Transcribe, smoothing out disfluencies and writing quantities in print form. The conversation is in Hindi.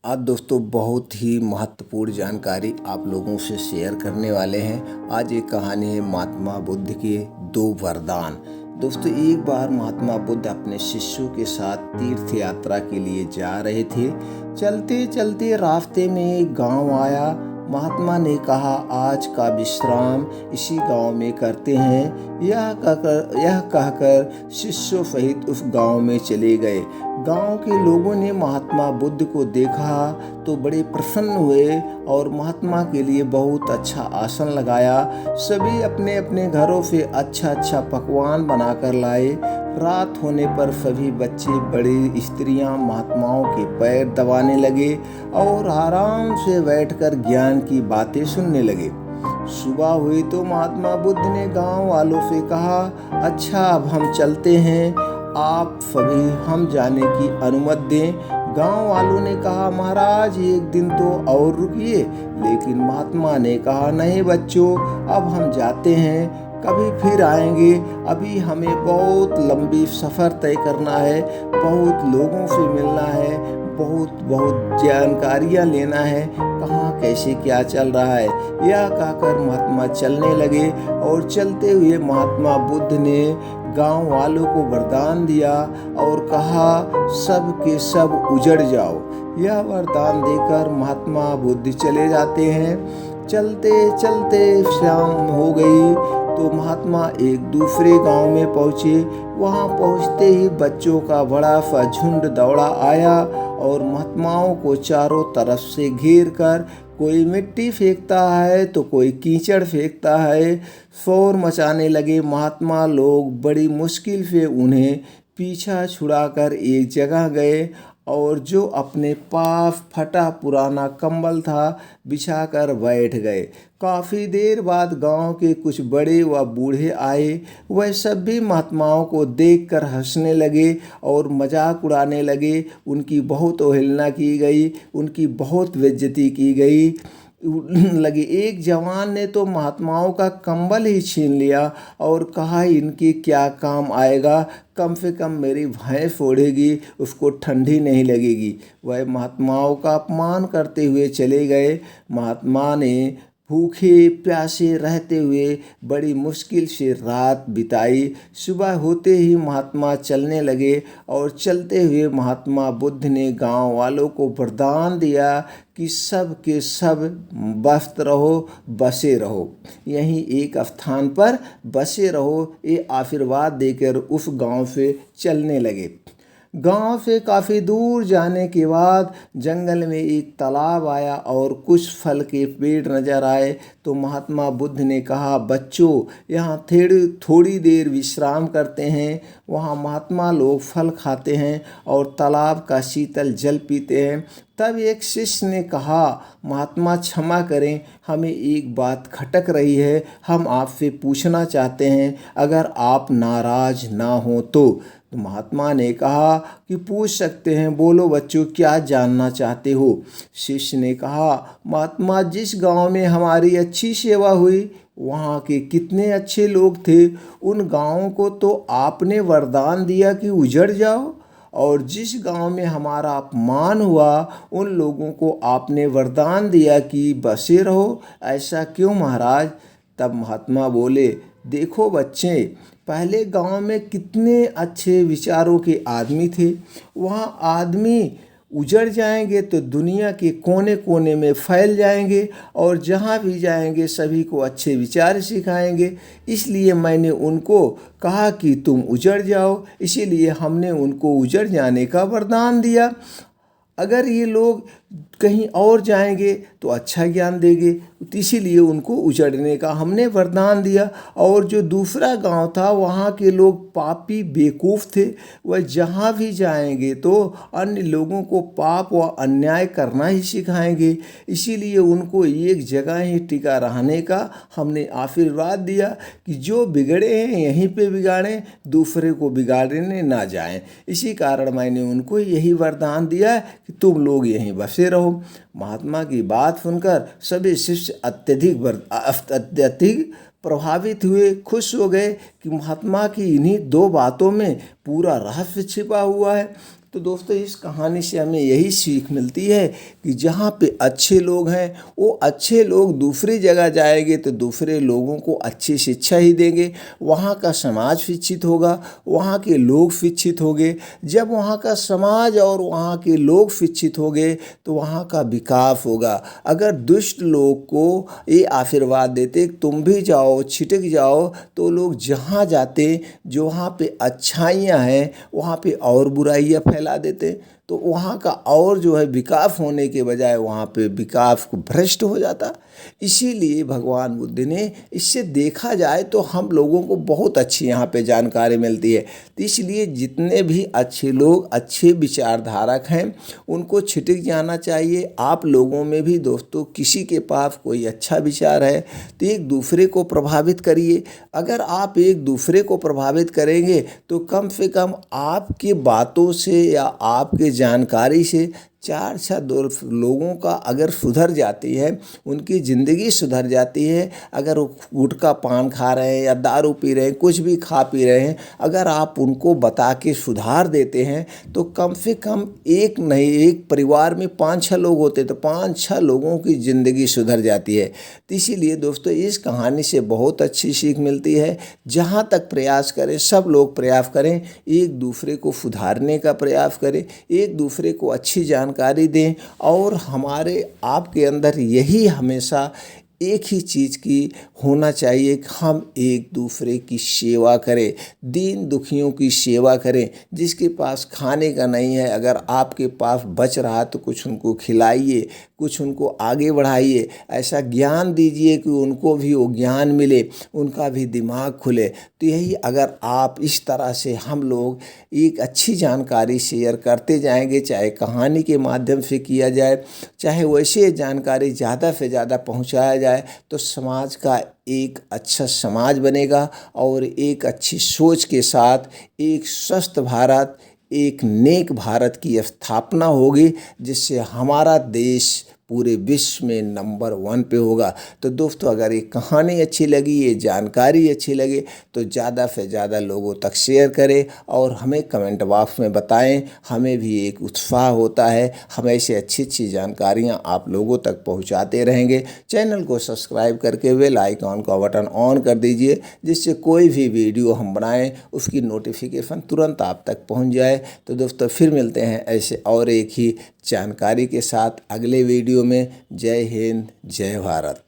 आज दोस्तों बहुत ही महत्वपूर्ण जानकारी आप लोगों से शेयर करने वाले हैं। आज एक कहानी है महात्मा बुद्ध के दो वरदान। दोस्तों, एक बार महात्मा बुद्ध अपने शिष्यों के साथ तीर्थ यात्रा के लिए जा रहे थे। चलते चलते रास्ते में एक गांव आया। महात्मा ने कहा, आज का विश्राम इसी गांव में करते हैं। यह कहकर शिष्यों सहित उस गांव में चले गए। गांव के लोगों ने महात्मा बुद्ध को देखा तो बड़े प्रसन्न हुए और महात्मा के लिए बहुत अच्छा आसन लगाया। सभी अपने अपने घरों से अच्छा अच्छा पकवान बनाकर लाए। रात होने पर सभी बच्चे बड़े स्त्रियां महात्माओं के पैर दबाने लगे और आराम से बैठकर ज्ञान की बातें सुनने लगे। सुबह हुई तो महात्मा बुद्ध ने गांव वालों से कहा, अच्छा अब हम चलते हैं, आप सभी हम जाने की अनुमति दें। गांव वालों ने कहा, महाराज एक दिन तो और रुकिए। लेकिन महात्मा ने कहा, नहीं बच्चों, अब हम जाते हैं, कभी फिर आएंगे। अभी हमें बहुत लंबी सफ़र तय करना है, बहुत लोगों से मिलना है, बहुत जानकारियाँ लेना है, कहाँ कैसे क्या चल रहा है। यह कहकर महात्मा चलने लगे और चलते हुए महात्मा बुद्ध ने गांव वालों को वरदान दिया और कहा, सब के सब उजड़ जाओ। यह वरदान देकर महात्मा बुद्ध चले जाते हैं। चलते चलते शाम हो गई तो महात्मा एक दूसरे गांव में पहुँचे। वहां पहुँचते ही बच्चों का बड़ा सा झुंड दौड़ा आया और महात्माओं को चारों तरफ से घेर कर कोई मिट्टी फेंकता है तो कोई कीचड़ फेंकता है। शोर मचाने लगे। महात्मा लोग बड़ी मुश्किल से उन्हें पीछा छुड़ाकर एक जगह गए और जो अपने पास फटा पुराना कंबल था बिछाकर बैठ गए। काफ़ी देर बाद गांव के कुछ बड़े व बूढ़े आए। वह सब भी महात्माओं को देखकर हंसने लगे और मजाक उड़ाने लगे। उनकी बहुत अवहेलना की गई, उनकी बहुत बेइज्जती की गई लगी। एक जवान ने तो महात्माओं का कंबल ही छीन लिया और कहा, इनके क्या काम आएगा, कम से कम मेरी भैंस ओढ़ेगी, उसको ठंडी नहीं लगेगी। वह महात्माओं का अपमान करते हुए चले गए। महात्मा ने भूखे प्यासे रहते हुए बड़ी मुश्किल से रात बिताई। सुबह होते ही महात्मा चलने लगे और चलते हुए महात्मा बुद्ध ने गांव वालों को वरदान दिया कि सब के सब व्यस्त रहो, बसे रहो, यहीं एक स्थान पर बसे रहो। ये आशीर्वाद देकर उस गांव से चलने लगे। गांव से काफ़ी दूर जाने के बाद जंगल में एक तालाब आया और कुछ फल के पेड़ नजर आए। तो महात्मा बुद्ध ने कहा, बच्चों यहाँ थोड़ी देर विश्राम करते हैं। वहाँ महात्मा लोग फल खाते हैं और तालाब का शीतल जल पीते हैं। तब एक शिष्य ने कहा, महात्मा क्षमा करें, हमें एक बात खटक रही है, हम आपसे पूछना चाहते हैं, अगर आप नाराज ना हो तो। महात्मा ने कहा कि पूछ सकते हैं, बोलो बच्चों, क्या जानना चाहते हो। शिष्य ने कहा, महात्मा जिस गांव में हमारी अच्छी सेवा हुई वहाँ के कितने अच्छे लोग थे। उन गांवों को तो आपने वरदान दिया कि उजड़ जाओ, और जिस गांव में हमारा अपमान हुआ उन लोगों को आपने वरदान दिया कि बसे रहो। ऐसा क्यों महाराज। तब महात्मा बोले, देखो बच्चे, पहले गांव में कितने अच्छे विचारों के आदमी थे। वहाँ आदमी उजड़ जाएंगे तो दुनिया के कोने कोने में फैल जाएंगे और जहाँ भी जाएंगे सभी को अच्छे विचार सिखाएंगे। इसलिए मैंने उनको कहा कि तुम उजड़ जाओ, इसीलिए हमने उनको उजड़ जाने का वरदान दिया। अगर ये लोग कहीं और जाएंगे तो अच्छा ज्ञान देंगे, तो इसीलिए उनको उजड़ने का हमने वरदान दिया। और जो दूसरा गांव था वहाँ के लोग पापी बेवकूफ़ थे। वह जहाँ भी जाएंगे तो अन्य लोगों को पाप व अन्याय करना ही सिखाएंगे। इसीलिए उनको एक जगह ही टिका रहने का हमने आशीर्वाद दिया कि जो बिगड़े हैं यहीं पे बिगाड़ें, दूसरे को बिगाड़ने ना जाएं। इसी कारण मैंने उनको यही वरदान दिया कि तुम लोग यहीं बसे रहो। महात्मा की बात सुनकर सभी शिष्य अत्यधिक प्रभावित हुए, खुश हो गए कि महात्मा की इन्हीं दो बातों में पूरा रहस्य छिपा हुआ है। तो दोस्तों इस कहानी से हमें यही सीख मिलती है कि जहाँ पे अच्छे लोग हैं वो अच्छे लोग दूसरी जगह जाएंगे तो दूसरे लोगों को अच्छी शिक्षा ही देंगे, वहाँ का समाज शिक्षित होगा, वहाँ के लोग शिक्षित होंगे। जब वहाँ का समाज और वहाँ के लोग शिक्षित होंगे तो वहाँ का विकास होगा। अगर दुष्ट लोग को ये आशीर्वाद देते तुम भी जाओ छिटक जाओ, तो लोग जहाँ जाते जो वहाँ पे अच्छाइयाँ हैं वहाँ पे और बुराइयाँ फैला देते, तो वहाँ का और जो है विकास होने के बजाय वहाँ पे विकास को भ्रष्ट हो जाता। इसीलिए भगवान बुद्ध ने, इससे देखा जाए तो हम लोगों को बहुत अच्छी यहाँ पे जानकारी मिलती है। तो इसलिए जितने भी अच्छे लोग अच्छे विचारधारक हैं उनको छिटक जाना चाहिए। आप लोगों में भी दोस्तों किसी के पास कोई अच्छा विचार है तो एक दूसरे को प्रभावित करिए। अगर आप एक दूसरे को प्रभावित करेंगे तो कम से कम आपकी बातों से या आपके जानकारी से 4 दो लोगों का अगर सुधर जाती है, उनकी ज़िंदगी सुधर जाती है। अगर वो गुटखा पान खा रहे हैं या दारू पी रहे हैं, कुछ भी खा पी रहे हैं, अगर आप उनको बता के सुधार देते हैं तो कम से कम एक नहीं, एक परिवार में 5-6 लोग होते तो 5-6 लोगों की ज़िंदगी सुधर जाती है। तो इसीलिए दोस्तों इस कहानी से बहुत अच्छी सीख मिलती है। जहाँ तक प्रयास करें, सब लोग प्रयास करें, एक दूसरे को सुधारने का प्रयास करें, एक दूसरे को अच्छी जानकारी दें। और हमारे आपके अंदर यही हमेशा एक ही चीज़ की होना चाहिए कि हम एक दूसरे की सेवा करें, दीन दुखियों की सेवा करें। जिसके पास खाने का नहीं है, अगर आपके पास बच रहा तो कुछ उनको खिलाइए, कुछ उनको आगे बढ़ाइए, ऐसा ज्ञान दीजिए कि उनको भी वो ज्ञान मिले, उनका भी दिमाग खुले। तो यही अगर आप इस तरह से हम लोग एक अच्छी जानकारी शेयर करते जाएंगे, चाहे कहानी के माध्यम से किया जाए, चाहे वैसे जानकारी ज़्यादा से ज़्यादा पहुंचाया जाए, तो समाज का एक अच्छा समाज बनेगा और एक अच्छी सोच के साथ एक स्वस्थ भारत, एक नेक भारत की स्थापना होगी, जिससे हमारा देश पूरे विश्व में नंबर 1 पे होगा। तो दोस्तों अगर ये कहानी अच्छी लगी, ये जानकारी अच्छी लगे तो ज़्यादा से ज़्यादा लोगों तक शेयर करें और हमें कमेंट बॉक्स में बताएं। हमें भी एक उत्साह होता है, हम ऐसे अच्छी अच्छी जानकारियाँ आप लोगों तक पहुँचाते रहेंगे। चैनल को सब्सक्राइब करके बेल आइकॉन का बटन ऑन कर दीजिए, जिससे कोई भी वीडियो हम बनाएं उसकी नोटिफिकेशन तुरंत आप तक पहुँच जाए। तो दोस्तों फिर मिलते हैं ऐसे और एक ही जानकारी के साथ अगले वीडियो में। जय हिंद, जय भारत।